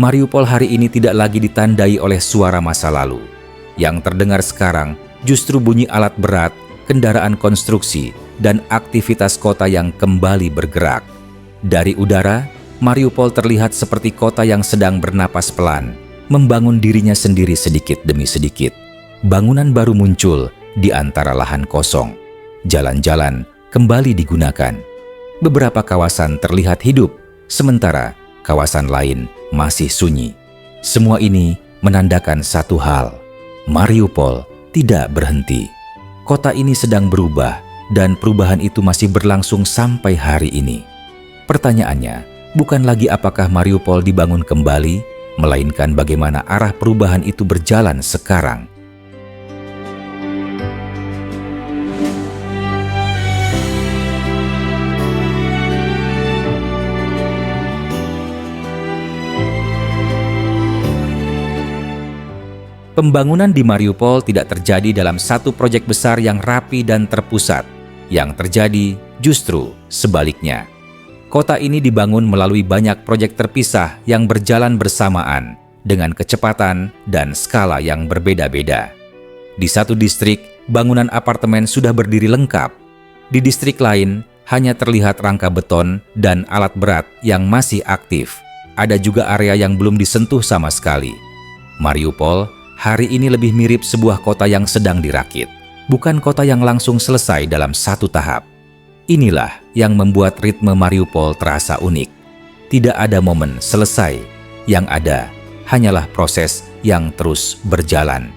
Mariupol hari ini tidak lagi ditandai oleh suara masa lalu. Yang terdengar sekarang justru bunyi alat berat, kendaraan konstruksi, dan aktivitas kota yang kembali bergerak. Dari udara, Mariupol terlihat seperti kota yang sedang bernapas pelan, membangun dirinya sendiri sedikit demi sedikit. Bangunan baru muncul di antara lahan kosong. Jalan-jalan kembali digunakan. Beberapa kawasan terlihat hidup, sementara kawasan lain masih sunyi. Semua ini menandakan satu hal: Mariupol tidak berhenti. Kota ini sedang berubah, dan perubahan itu masih berlangsung sampai hari ini. Pertanyaannya bukan lagi apakah Mariupol dibangun kembali, melainkan bagaimana arah perubahan itu berjalan sekarang. Pembangunan di Mariupol tidak terjadi dalam satu proyek besar yang rapi dan terpusat. Yang terjadi justru sebaliknya. Kota ini dibangun melalui banyak proyek terpisah yang berjalan bersamaan dengan kecepatan dan skala yang berbeda-beda. Di satu distrik, bangunan apartemen sudah berdiri lengkap. Di distrik lain, hanya terlihat rangka beton dan alat berat yang masih aktif. Ada juga area yang belum disentuh sama sekali. Mariupol hari ini lebih mirip sebuah kota yang sedang dirakit, bukan kota yang langsung selesai dalam satu tahap. Inilah yang membuat ritme Mariupol terasa unik. Tidak ada momen selesai, yang ada hanyalah proses yang terus berjalan.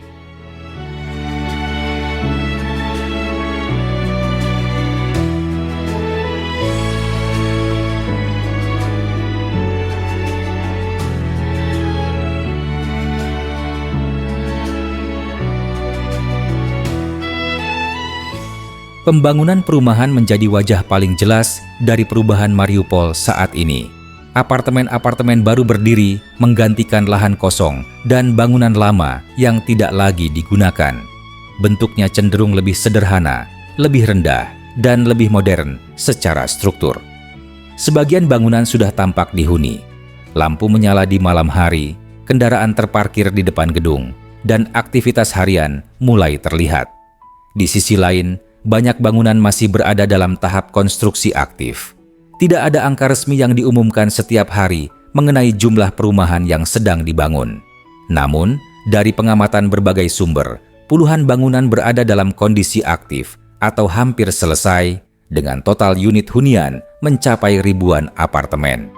Pembangunan perumahan menjadi wajah paling jelas dari perubahan Mariupol saat ini. Apartemen-apartemen baru berdiri menggantikan lahan kosong dan bangunan lama yang tidak lagi digunakan. Bentuknya cenderung lebih sederhana, lebih rendah, dan lebih modern secara struktur. Sebagian bangunan sudah tampak dihuni. Lampu menyala di malam hari, kendaraan terparkir di depan gedung, dan aktivitas harian mulai terlihat. Di sisi lain, banyak bangunan masih berada dalam tahap konstruksi aktif. Tidak ada angka resmi yang diumumkan setiap hari mengenai jumlah perumahan yang sedang dibangun. Namun, dari pengamatan berbagai sumber, puluhan bangunan berada dalam kondisi aktif atau hampir selesai, dengan total unit hunian mencapai ribuan apartemen.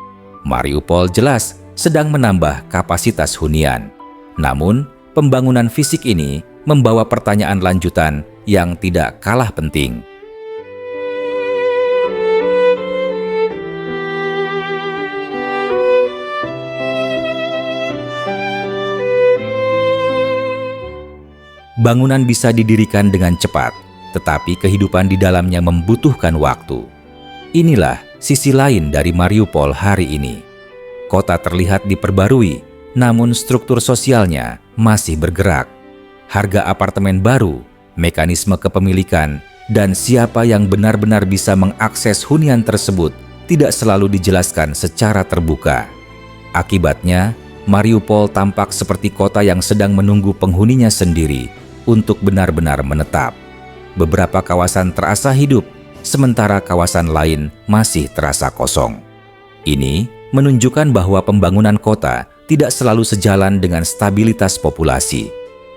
Mariupol jelas sedang menambah kapasitas hunian. Namun, pembangunan fisik ini membawa pertanyaan lanjutan yang tidak kalah penting. Bangunan bisa didirikan dengan cepat, tetapi kehidupan di dalamnya membutuhkan waktu. Inilah sisi lain dari Mariupol hari ini. Kota terlihat diperbarui, namun struktur sosialnya masih bergerak. Harga apartemen baru, mekanisme kepemilikan, dan siapa yang benar-benar bisa mengakses hunian tersebut tidak selalu dijelaskan secara terbuka. Akibatnya, Mariupol tampak seperti kota yang sedang menunggu penghuninya sendiri untuk benar-benar menetap. Beberapa kawasan terasa hidup, sementara kawasan lain masih terasa kosong. Ini menunjukkan bahwa pembangunan kota tidak selalu sejalan dengan stabilitas populasi.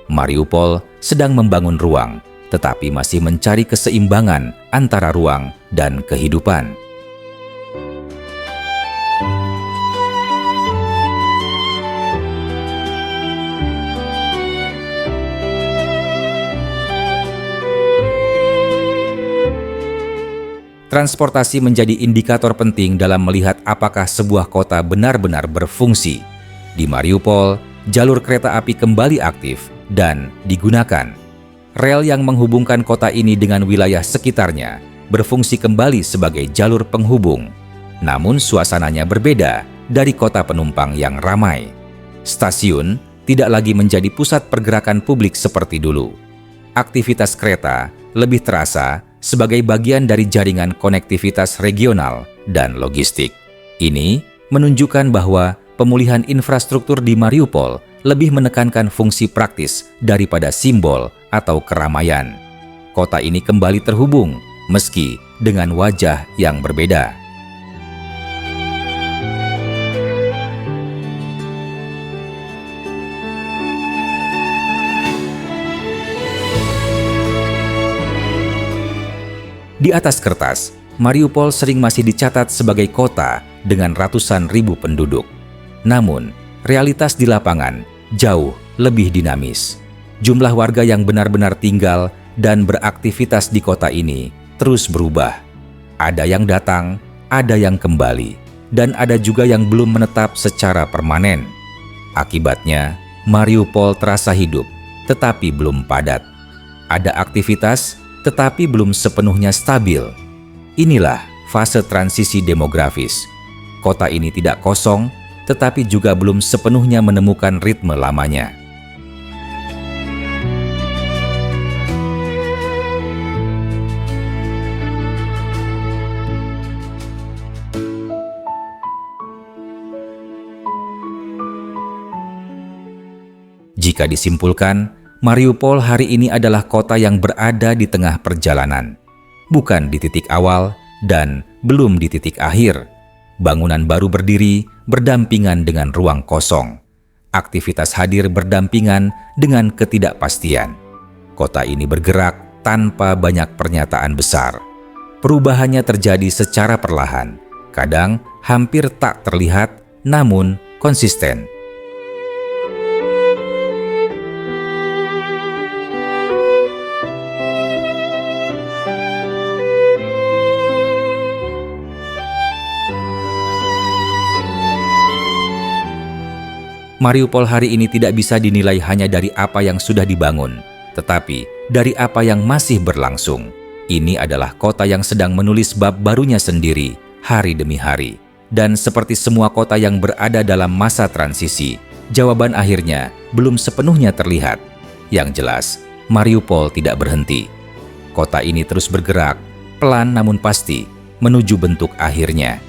Mariupol sedang membangun ruang, tetapi masih mencari keseimbangan antara ruang dan kehidupan. Transportasi menjadi indikator penting dalam melihat apakah sebuah kota benar-benar berfungsi. Di Mariupol, jalur kereta api kembali aktif dan digunakan. Rel yang menghubungkan kota ini dengan wilayah sekitarnya berfungsi kembali sebagai jalur penghubung. Namun suasananya berbeda dari kota penumpang yang ramai. Stasiun tidak lagi menjadi pusat pergerakan publik seperti dulu. Aktivitas kereta lebih terasa sebagai bagian dari jaringan konektivitas regional dan logistik. Ini menunjukkan bahwa pemulihan infrastruktur di Mariupol lebih menekankan fungsi praktis daripada simbol atau keramaian. Kota ini kembali terhubung, meski dengan wajah yang berbeda. Di atas kertas, Mariupol sering masih dicatat sebagai kota dengan ratusan ribu penduduk. Namun, realitas di lapangan jauh lebih dinamis. Jumlah warga yang benar-benar tinggal dan beraktivitas di kota ini terus berubah. Ada yang datang, ada yang kembali, dan ada juga yang belum menetap secara permanen. Akibatnya, Mariupol terasa hidup, tetapi belum padat. Ada aktivitas, tetapi belum sepenuhnya stabil. Inilah fase transisi demografis. Kota ini tidak kosong, tetapi juga belum sepenuhnya menemukan ritme lamanya. Jika disimpulkan, Mariupol hari ini adalah kota yang berada di tengah perjalanan, bukan di titik awal dan belum di titik akhir. Bangunan baru berdiri berdampingan dengan ruang kosong. Aktivitas hadir berdampingan dengan ketidakpastian. Kota ini bergerak tanpa banyak pernyataan besar. Perubahannya terjadi secara perlahan, kadang hampir tak terlihat, namun konsisten. Mariupol hari ini tidak bisa dinilai hanya dari apa yang sudah dibangun, tetapi dari apa yang masih berlangsung. Ini adalah kota yang sedang menulis bab barunya sendiri, hari demi hari. Dan seperti semua kota yang berada dalam masa transisi, jawaban akhirnya belum sepenuhnya terlihat. Yang jelas, Mariupol tidak berhenti. Kota ini terus bergerak, pelan namun pasti, menuju bentuk akhirnya,